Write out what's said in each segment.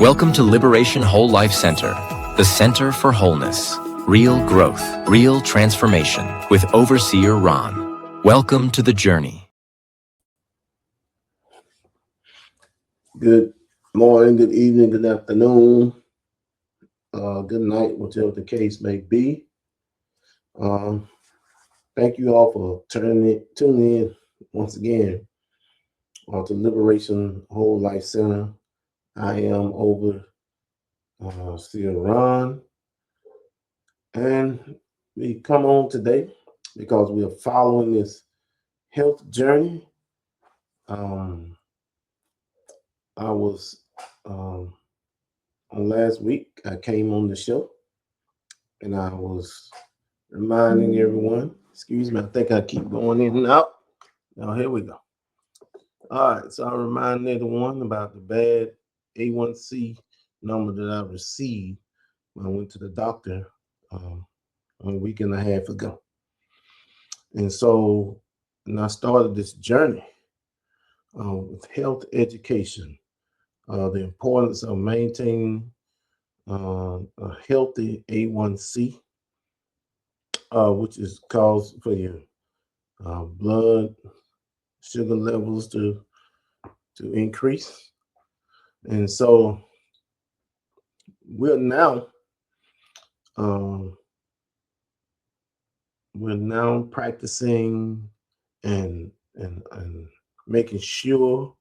Welcome to Liberation Whole Life Center, the Center for Wholeness, real growth, real transformation with Overseer Ron. Welcome to the journey. Good morning, good evening, good afternoon, good night, whichever the case may be. Thank you all for tuning in once again to Liberation Whole Life Center. I am Overseer Ron, and we come on today because we are following this health journey. I was on last week. I came on the show, and I was reminding everyone. Excuse me, I think I keep going in and out. Now here we go. All right, so I remind everyone about the bad A1C number that I received when I went to the doctor a week and a half ago. And so, I started this journey with health education, the importance of maintaining a healthy A1C, which is cause for your blood sugar levels to increase. And so we're now practicing and making sure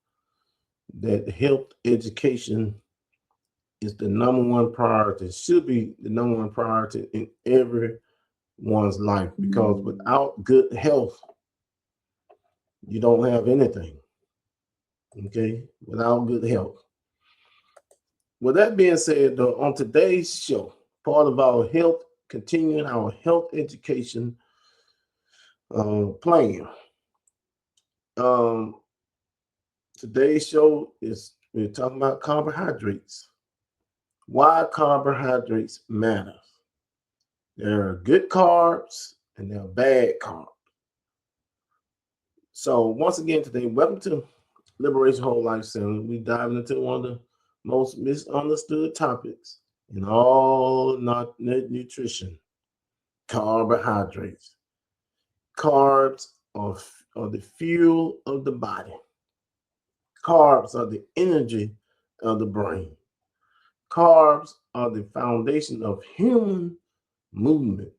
that health education is the number one priority, should be the number one priority in everyone's life, because without good health, you don't have anything. Okay, without good health. With that being said, though, on today's show, part of our continuing our health education plan. Today's show we're talking about carbohydrates. Why carbohydrates matter. There are good carbs and there are bad carbs. So once again today, welcome to Liberation Whole Life Center. We dive into one of the most misunderstood topics in all nutrition: carbohydrates. Carbs are the fuel of the body. Carbs are the energy of the brain. Carbs are the foundation of human movement,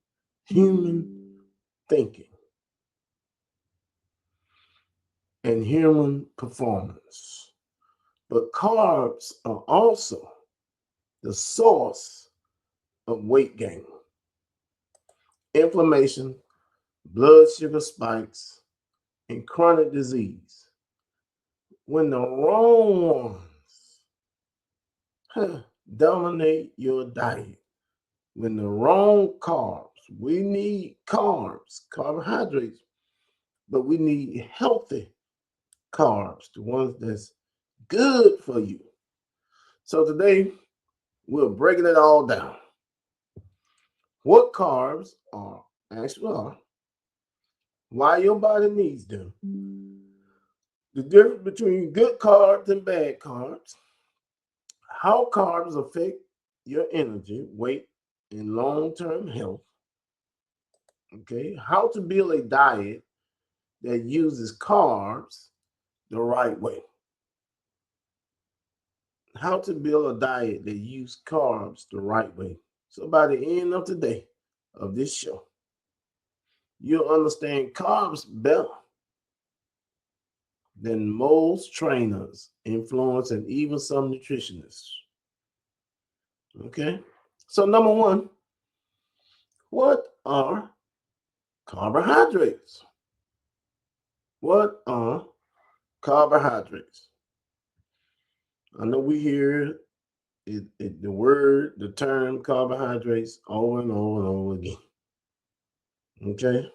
human thinking, and human performance. But carbs are also the source of weight gain, inflammation, blood sugar spikes, and chronic disease. When the wrong ones dominate your diet, when the wrong carbs, we need carbs, carbohydrates, but we need healthy carbs, the ones that's good for you. So today, we're breaking it all down. What carbs actually are, why your body needs them, the difference between good carbs and bad carbs, how carbs affect your energy, weight, and long-term health. Okay, how to build a diet that uses carbs the right way. How to build a diet that uses carbs the right way. So by the end of today of this show, you'll understand carbs better than most trainers, influencers, and even some nutritionists. Okay, so number one, what are carbohydrates? What are carbohydrates? I know we hear the term carbohydrates over and over and over again. Okay,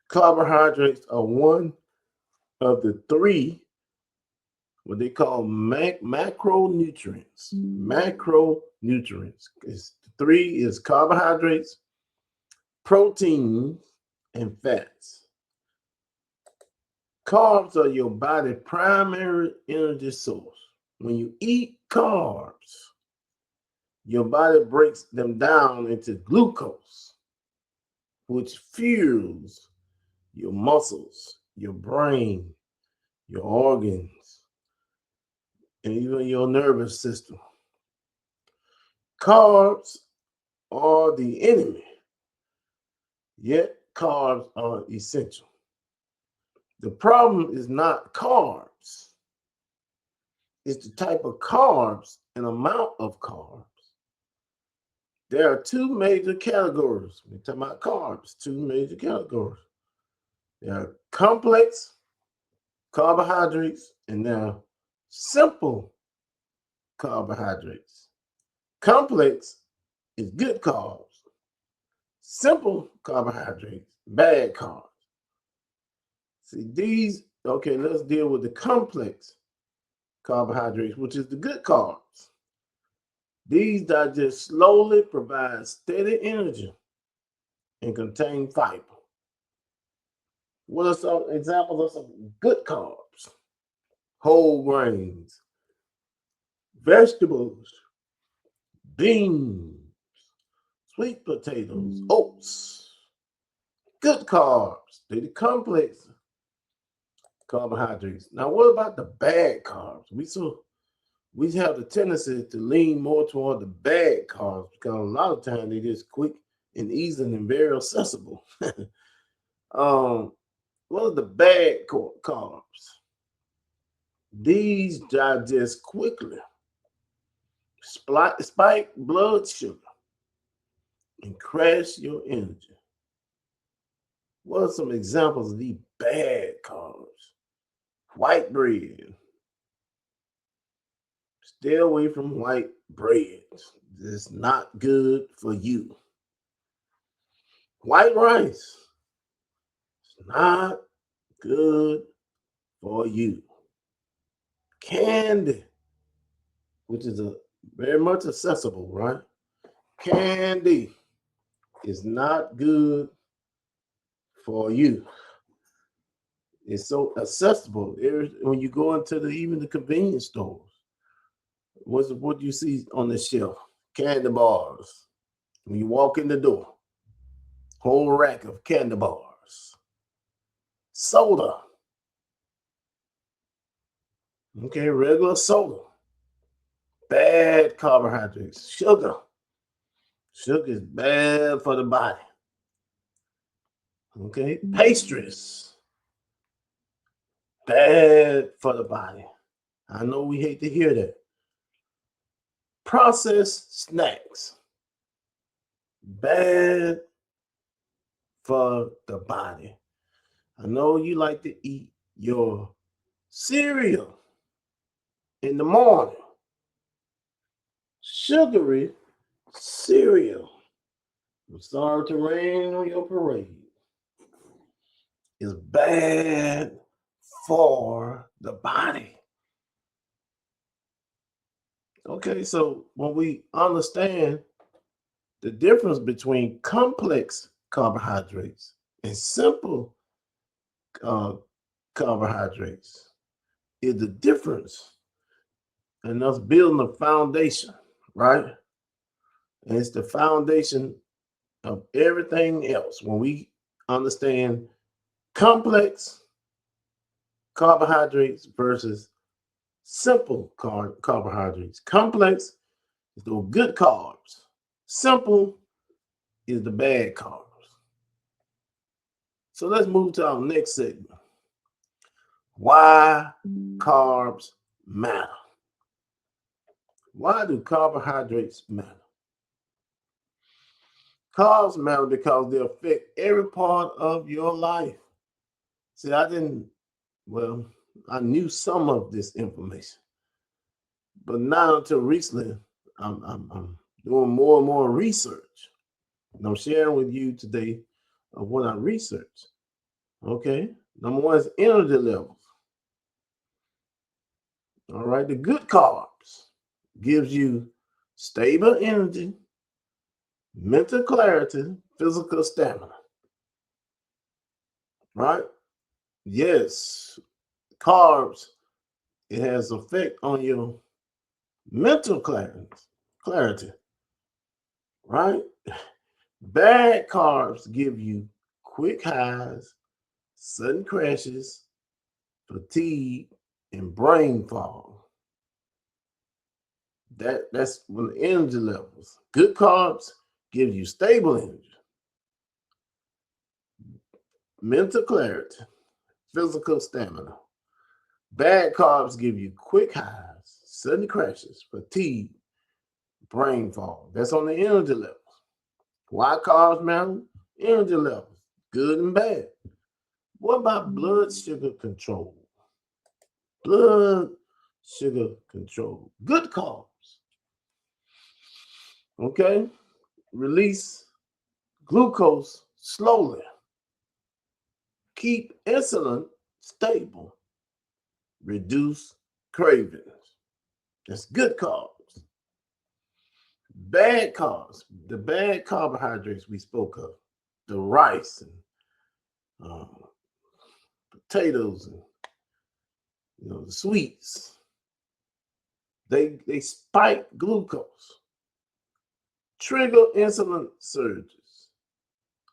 carbohydrates are one of the three what they call macronutrients. Macronutrients. Three is carbohydrates, protein, and fats. Carbs are your body's primary energy source. When you eat carbs, your body breaks them down into glucose, which fuels your muscles, your brain, your organs, and even your nervous system. Carbs are the enemy, yet carbs are essential. The problem is not carbs, it's the type of carbs and amount of carbs. There are two major categories. We're talking about carbs, two major categories. There are complex carbohydrates and there are simple carbohydrates. Complex is good carbs. Simple carbohydrates, bad carbs. See, okay, let's deal with the complex carbohydrates, which is the good carbs. These digest slowly, provide steady energy, and contain fiber. What are some examples of some good carbs? Whole grains, vegetables, beans, sweet potatoes, oats. Good carbs. They're the complex carbohydrates. Now, what about the bad carbs? We have the tendency to lean more toward the bad carbs because a lot of times they're just quick and easy and very accessible. What are the bad carbs? These digest quickly, spike blood sugar, and crash your energy. What are some examples of these bad carbs? White bread. Stay away from white bread. It's not good for you. White rice. It's not good for you. Candy, which is very much accessible, right? Candy is not good for you. It's so accessible. When you go into even the convenience stores, what do you see on the shelf? Candy bars. When you walk in the door, whole rack of candy bars. Soda. Okay, regular soda. Bad carbohydrates. Sugar. Sugar is bad for the body. Okay, pastries. Bad for the body. I know we hate to hear that. Processed snacks. Bad for the body. I know you like to eat your cereal in the morning. Sugary cereal. I'm sorry to rain on your parade. Is bad for the body. Okay, so when we understand the difference between complex carbohydrates and simple carbohydrates, is the difference in us building a foundation, right? And it's the foundation of everything else. When we understand complex carbohydrates versus simple carbohydrates. Complex is the good carbs. Simple is the bad carbs. So let's move to our next segment. Why carbs matter. Why do carbohydrates matter? Carbs matter because they affect every part of your life. See, I knew some of this information, but not until recently, I'm doing more and more research. And I'm sharing with you today of what I researched. Okay. Number one is energy levels. All right. The good carbs gives you stable energy, mental clarity, physical stamina. Right? Yes. Carbs, it has effect on your mental clarity. right? Bad carbs give you quick highs, sudden crashes, fatigue, and brain fog. That's when the energy levels. Good carbs give you stable energy, mental clarity, physical stamina. Bad carbs give you quick highs, sudden crashes, fatigue, brain fog. That's on the energy levels. Why carbs matter? Energy levels, good and bad. What about blood sugar control? Blood sugar control. Good carbs. Okay? Release glucose slowly. Keep insulin stable. Reduce cravings. That's good carbs. Bad carbs, the bad carbohydrates we spoke of, the rice and potatoes and the sweets, they spike glucose, trigger insulin surges,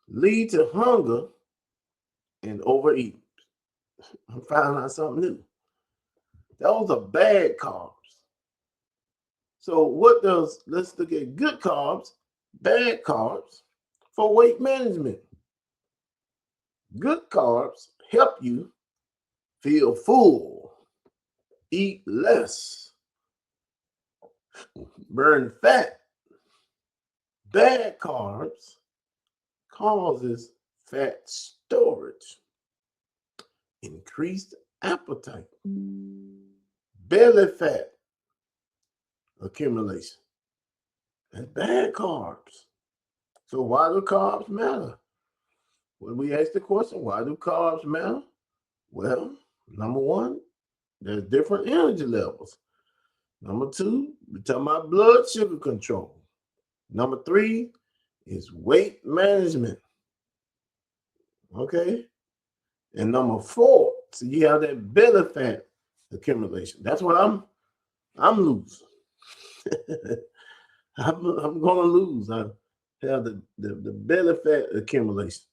lead to hunger and overeating. I'm finding out something new. Those are bad carbs. So let's look at good carbs, bad carbs for weight management. Good carbs help you feel full, eat less, burn fat. Bad carbs causes fat storage, increased appetite, belly fat accumulation. That's bad carbs. So why do carbs matter? When we ask the question, why do carbs matter? Well, number one, there's different energy levels. Number two, we're talking about blood sugar control. Number three is weight management. Okay? And number four, so you have that belly fat accumulation. That's what I'm losing. I'm gonna lose. I have the belly fat accumulation.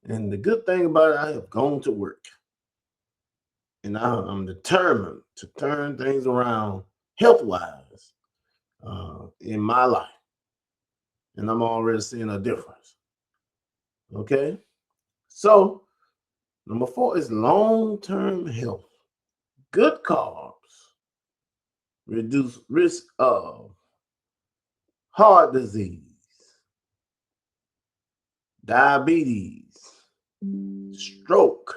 And the good thing about it, I have gone to work. And I'm determined to turn things around health-wise in my life. And I'm already seeing a difference. Okay? So, number four is long-term health. Good carbs reduce risk of heart disease, diabetes, stroke,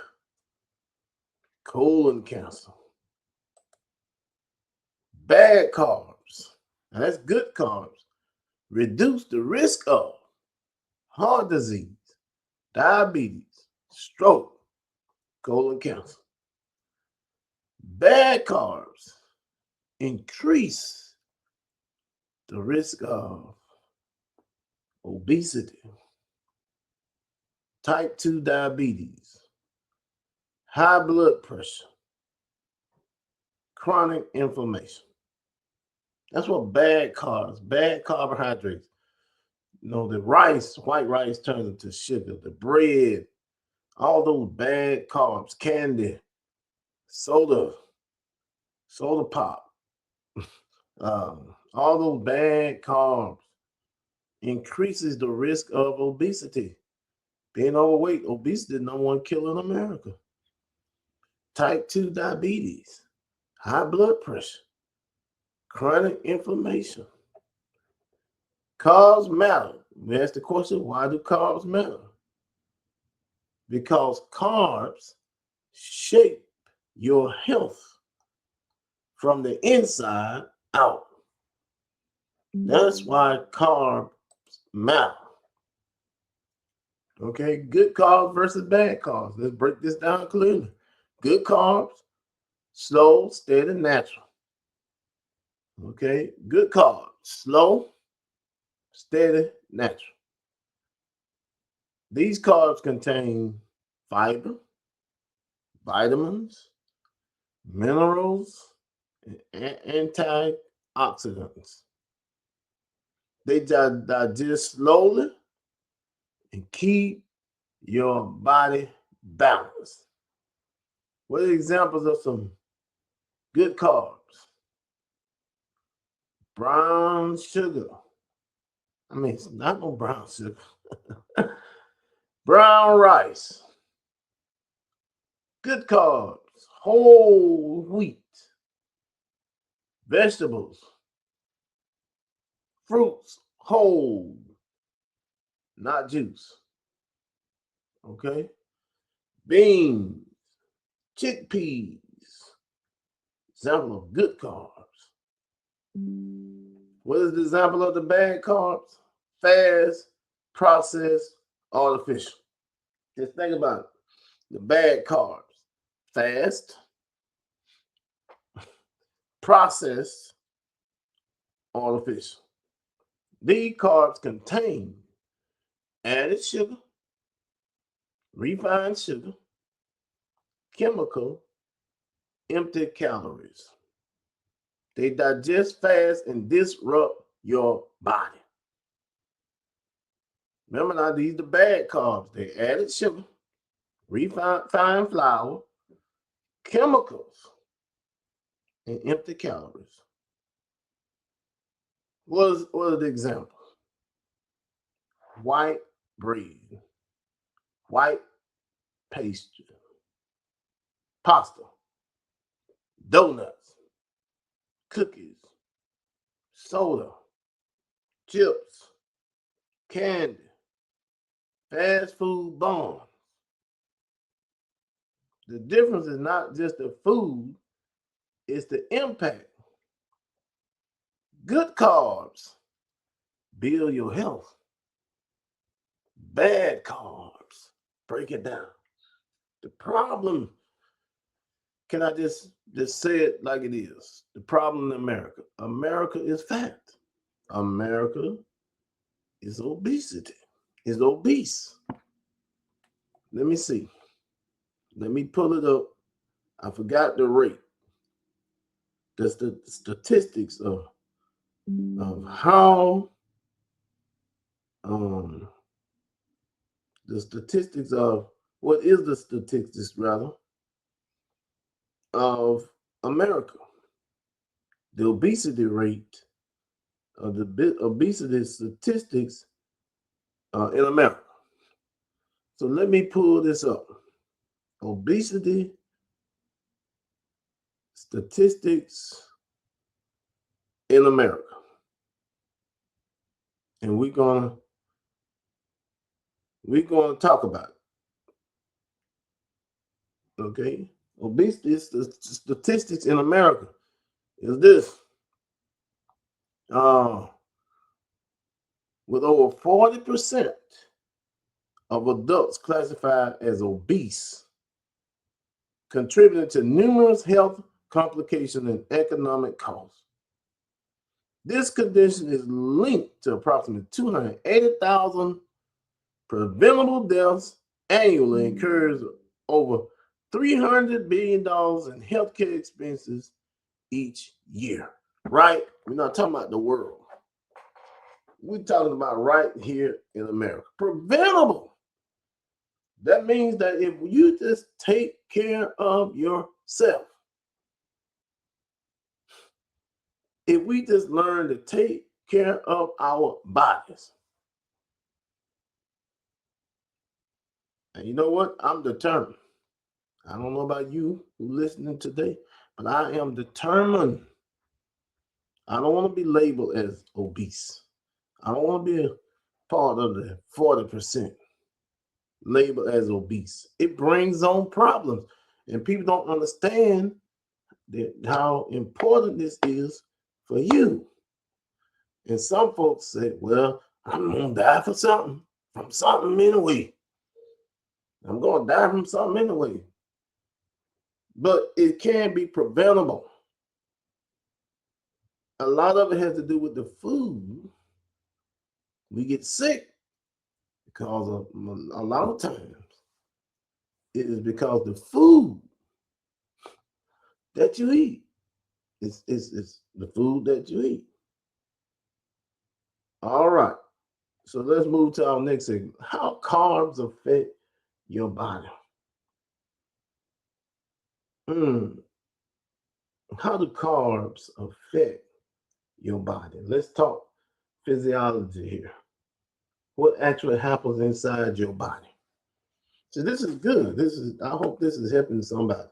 colon cancer. Bad carbs, and that's good carbs, reduce the risk of heart disease, diabetes, stroke, colon cancer. Bad carbs increase the risk of obesity, type 2 diabetes, high blood pressure, chronic inflammation. That's what bad carbs, bad carbohydrates. The rice, white rice turns into sugar, the bread, all those bad carbs, candy, soda pop, all those bad carbs increases the risk of obesity. Being overweight, obesity is the number one killer in America. Type 2 diabetes, high blood pressure, chronic inflammation. Carbs matter. We ask the question, why do carbs matter? Because carbs shape your health from the inside out. That's why carbs matter. Okay, good carbs versus bad carbs. Let's break this down clearly. Good carbs, slow, steady, natural. Okay, good carbs, slow, steady, natural. These carbs contain fiber, vitamins, minerals, and antioxidants. They digest slowly and keep your body balanced. What are examples of some good carbs? Brown sugar. I mean, it's not no brown sugar. Brown rice. Good carbs. Whole wheat. Vegetables. Fruits. Whole. Not juice. Okay? Beans. Chickpeas. Example of good carbs. What is the example of the bad carbs? Fast, processed, artificial. Just think about it. The bad carbs. Fast, processed, artificial. These carbs contain added sugar, refined sugar, chemical, empty calories. They digest fast and disrupt your body. Remember now, these are the bad carbs. They added sugar, refined flour, chemicals, and empty calories. What are the examples? White bread, white pastry, pasta, donuts, cookies, soda, chips, candy, fast food buns. The difference is not just the food, it's the impact. Good carbs build your health. Bad carbs break it down. The problem, can I just say it like it is? The problem in America is fat. America is obesity. Is obese. Let me see. Let me pull it up. I forgot the rate. That's the statistics of how the statistics of what is the statistics rather of America. The obesity rate of the obesity statistics in America. So let me pull this up. Obesity statistics in America. And we're gonna talk about it. Okay? Obesity statistics in America is this. With over 40% of adults classified as obese, contributing to numerous health complications and economic costs. This condition is linked to approximately 280,000 preventable deaths annually, incurs over $300 billion in healthcare expenses each year. Right? We're not talking about the world. We're talking about right here in America. Preventable. That means that if you just take care of yourself, if we just learn to take care of our bodies, and you know what? I'm determined. I don't know about you who listening today, but I am determined. I don't want to be labeled as obese. I don't want to be a part of the 40% labeled as obese. It brings on problems, and people don't understand how important this is for you. And some folks say, well, I'm going to die from something anyway. I'm going to die from something anyway. But it can be preventable. A lot of it has to do with the food. We get sick because of, a lot of times, it is because the food that you eat. It's the food that you eat. All right. So let's move to our next segment. How carbs affect your body. How do carbs affect your body? Let's talk physiology here. What actually happens inside your body? So this is good. I hope this is helping somebody.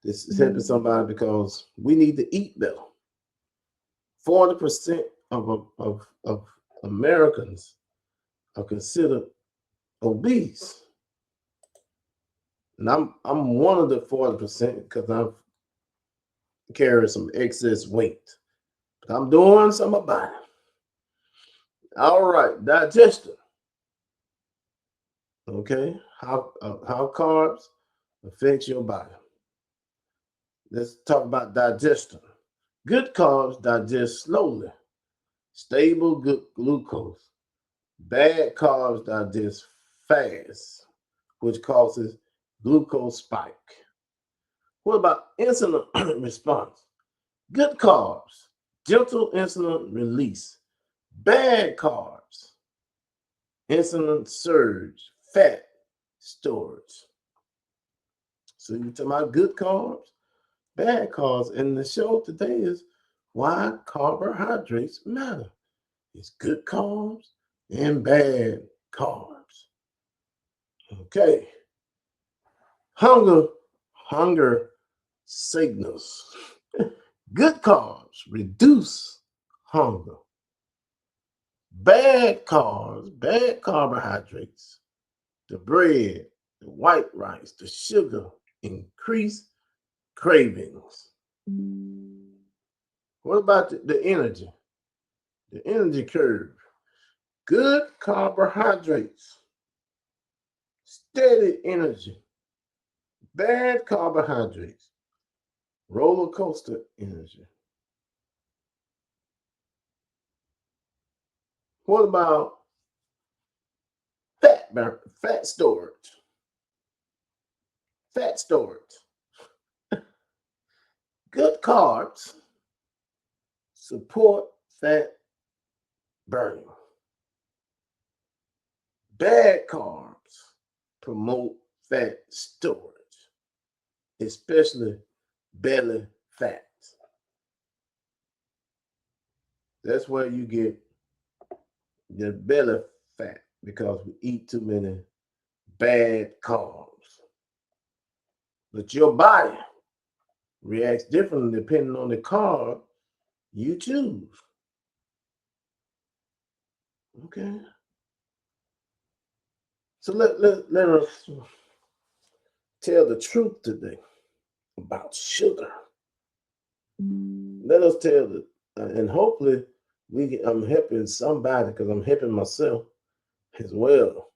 This is helping somebody because we need to eat better. 40% of Americans are considered obese. And I'm one of the 40% because I've carried some excess weight. But I'm doing something about it. All right, digestion. Okay, how carbs affects your body. Let's talk about digestion. Good carbs digest slowly, stable good glucose. Bad carbs digest fast, which causes glucose spike. What about insulin response? Good carbs, gentle insulin release. Bad carbs, insulin surge, fat storage. So you're talking about good carbs, bad carbs. And the show today is why carbohydrates matter. It's good carbs and bad carbs. Okay. Hunger signals. Good carbs reduce hunger. Bad carbs, bad carbohydrates, the bread, the white rice, the sugar increase cravings. What about the energy? The energy curve. Good carbohydrates, steady energy. Bad carbohydrates, roller coaster energy. What about fat storage? Fat storage. Good carbs support fat burning. Bad carbs promote fat storage, especially belly fat. That's where you get the belly fat because we eat too many bad carbs. But your body reacts differently depending on the carb you choose. Okay. So let us tell the truth today about sugar. Let us tell and hopefully I'm helping somebody because I'm helping myself as well.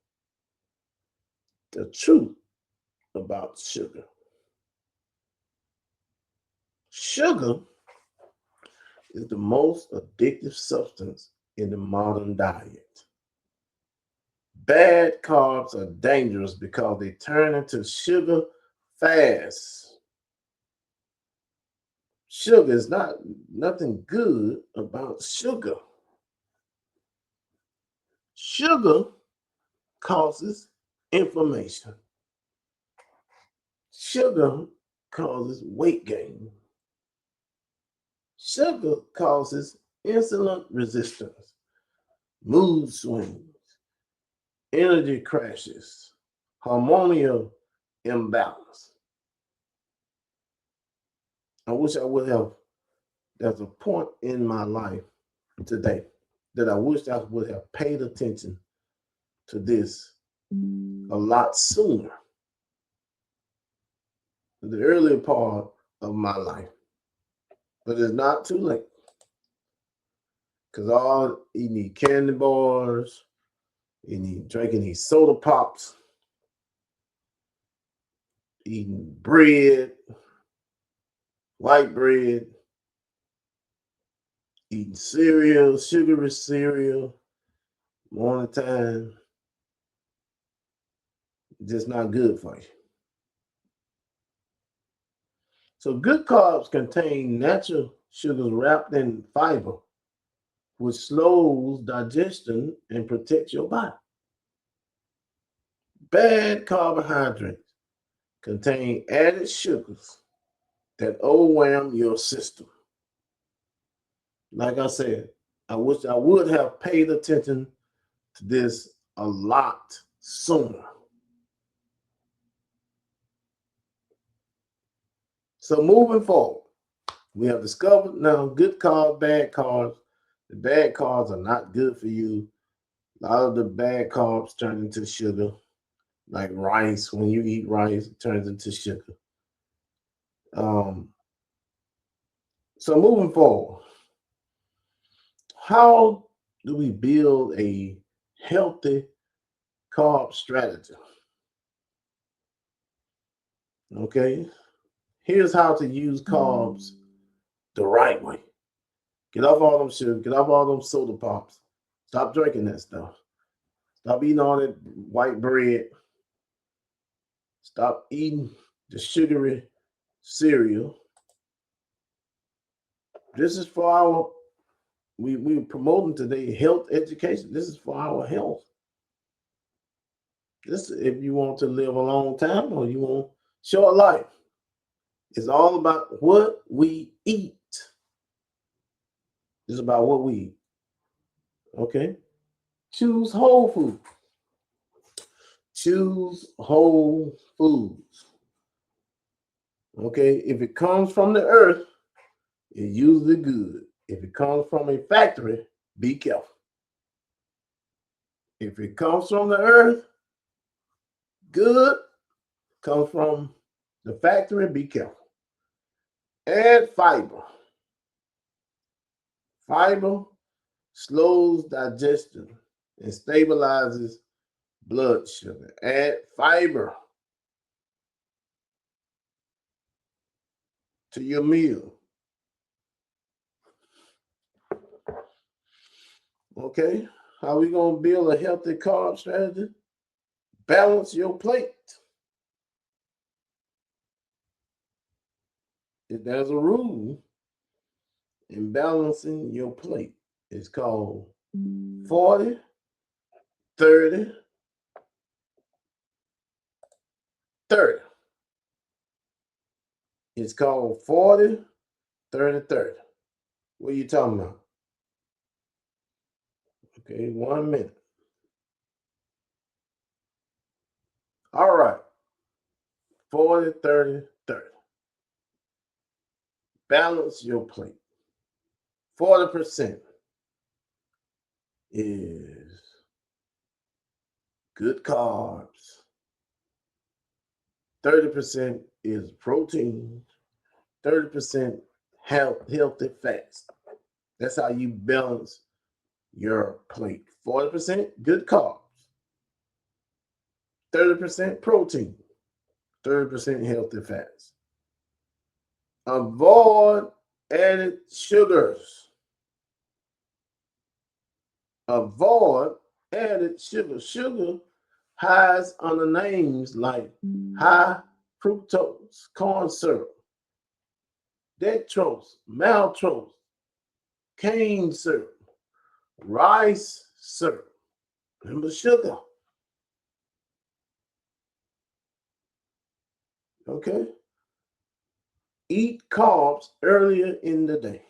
The truth about sugar. Sugar is the most addictive substance in the modern diet. Bad carbs are dangerous because they turn into sugar fast. Sugar is nothing good about sugar. Sugar causes inflammation. Sugar causes weight gain. Sugar causes insulin resistance, mood swings, energy crashes, hormonal imbalance. I wish I would have, there's a point in my life today that I wish I would have paid attention to this a lot sooner, the earlier part of my life. But it's not too late. Because all you need candy bars, you need drinking these soda pops, eating bread, white bread, eating cereal, sugary cereal, morning time. Just not good for you. So good carbs contain natural sugars wrapped in fiber. which slows digestion and protects your body. Bad carbohydrates contain added sugars that overwhelm your system. Like I said, I wish I would have paid attention to this a lot sooner. So moving forward, we have discovered now good carbs, bad carbs. The bad carbs are not good for you. A lot of the bad carbs turn into sugar, like rice. When you eat rice, it turns into sugar. So moving forward, how do we build a healthy carb strategy? Okay, here's how to use carbs the right way. Get off all them sugar, get off all them soda pops. Stop drinking that stuff. Stop eating all that white bread. Stop eating the sugary cereal. This is for our, we're promoting today health education. This is for our health. This, if you want to live a long time or you want short life, it's all about what we eat. It's about what we eat. Okay? Choose whole food. Choose whole foods. Okay? If it comes from the earth, it's usually good. If it comes from a factory, be careful. If it comes from the earth, good. Comes from the factory, be careful. Add fiber. Fiber slows digestion and stabilizes blood sugar. Add fiber to your meal. Okay, how we gonna build a healthy carb strategy? Balance your plate. If there's a rule in balancing your plate, it's called 40, 30, 30. It's called 40, 30, 30. What are you talking about? Okay, 1 minute. All right. 40, 30, 30. Balance your plate. 40% is good carbs. 30% is protein. 30% healthy fats. That's how you balance your plate. 40% good carbs. 30% protein. 30% healthy fats. Avoid added sugars. Avoid added sugar. Sugar hides under names like high fructose corn syrup, dextrose, maltose, cane syrup, rice syrup. Remember sugar. Okay? Eat carbs earlier in the day.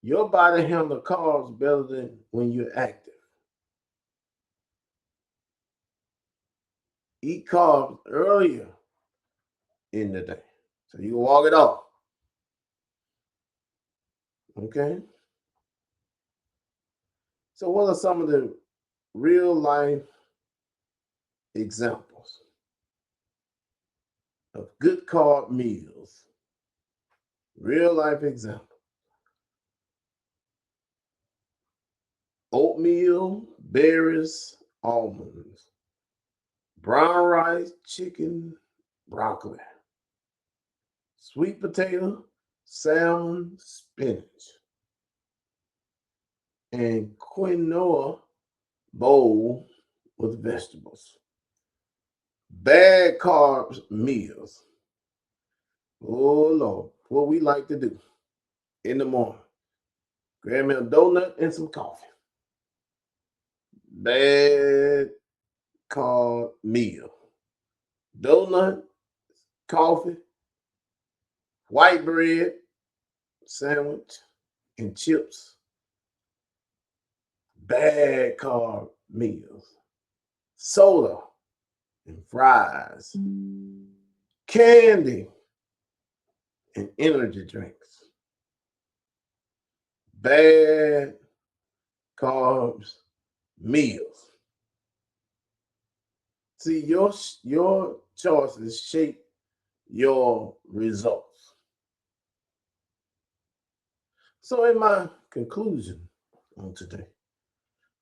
Your body handles carbs better than when you're active. Eat carbs earlier in the day so you can walk it off. Okay? So, what are some of the real life examples of good carb meals? Real life example. Oatmeal, berries, almonds, brown rice, chicken, broccoli, sweet potato, salmon, spinach, and quinoa bowl with vegetables. Bad carbs meals. Oh Lord, what we like to do in the morning. Grab me a donut and some coffee. Bad carb meal. Donut, coffee, white bread, sandwich, and chips. Bad carb meals. Soda and fries. Candy and energy drinks. Bad carbs meals. See, your choices shape your results. So in my conclusion on today,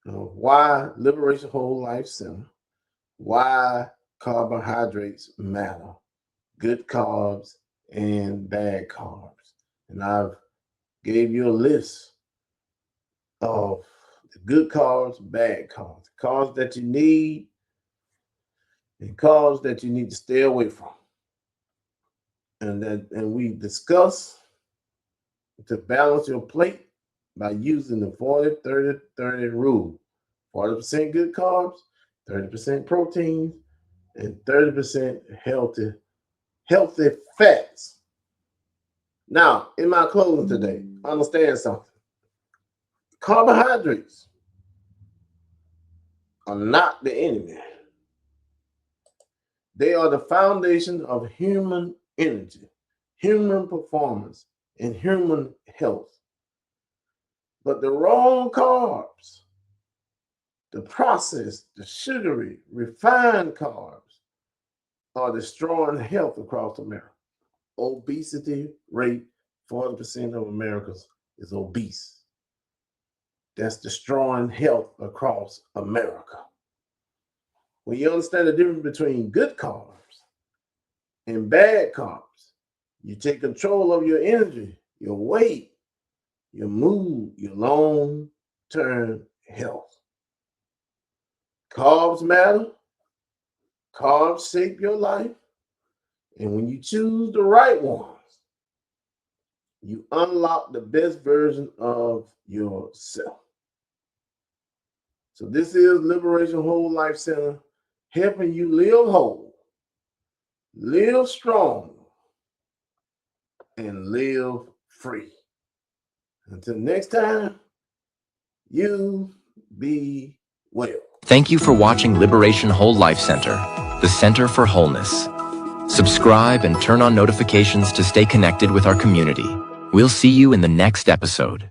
why Liberation Whole Life Center, why carbohydrates matter, good carbs and bad carbs. And I've gave you a list of the good carbs, bad carbs, carbs that you need and carbs that you need to stay away from. And we discuss to balance your plate by using the 40-30-30 rule. 40% good carbs, 30% protein, and 30% healthy fats. Now, in my closing today, understand something. Carbohydrates are not the enemy. They are the foundation of human energy, human performance, and human health. But the wrong carbs, the processed, the sugary, refined carbs are destroying health across America. Obesity rate, 40% of Americans is obese. That's destroying health across America. When you understand the difference between good carbs and bad carbs, you take control of your energy, your weight, your mood, your long-term health. Carbs matter. Carbs shape your life. And when you choose the right ones, you unlock the best version of yourself. So this is Liberation Whole Life Center, helping you live whole, live strong, and live free. Until next time, you be well. Thank you for watching Liberation Whole Life Center, the Center for Wholeness. Subscribe and turn on notifications to stay connected with our community. We'll see you in the next episode.